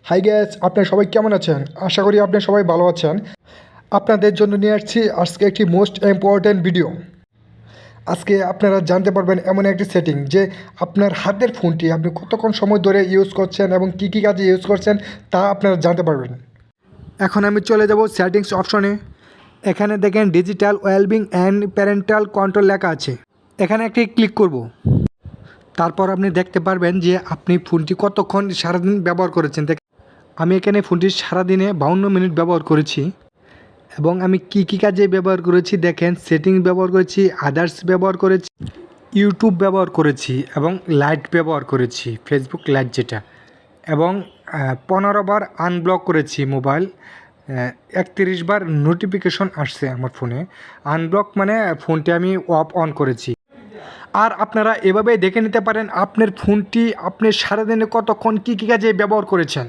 High gas, আপনারা সবাই কেমন আছেন? আশা করি আপনারা সবাই ভালো আছেন। আপনাদের জন্য নিয়ে আসছি আজকে একটি মোস্ট ইম্পর্ট্যান্ট ভিডিও। আজকে আপনারা জানতে পারবেন এমন একটি সেটিং যে আপনার হাতের ফোনটি আপনি কতক্ষণ সময় ধরে ইউজ করছেন এবং কী কী কাজে ইউজ করছেন তা আপনারা জানতে পারবেন। এখন আমি চলে যাব সেটিংস অপশনে। এখানে দেখেন digital wellbeing and parental control লেখা আছে। এখানে একটি ক্লিক করব। তারপর আপনি দেখতে পারবেন যে আপনি ফোনটি কতক্ষণ সারাদিন ব্যবহার করেছেন। আমি এখানে ফোনটি সারাদিনে 52 মিনিট ব্যবহার করেছি এবং আমি কি কি কাজে ব্যবহার করেছি দেখেন, সেটিং ব্যবহার করেছি, আদার্স ব্যবহার করেছি, ইউটিউব ব্যবহার করেছি এবং লাইট ব্যবহার করেছি, ফেসবুক লাইট যেটা, এবং 15 বার আনব্লক করেছি মোবাইল। 31 বার নোটিফিকেশন আসছে আমার ফোনে। আনব্লক মানে ফোনটি আমি অফ অন করেছি। আর আপনারা এভাবেই দেখে নিতে পারেন আপনার ফোনটি আপনি সারাদিনে কতক্ষণ কী কী কাজে ব্যবহার করেছেন।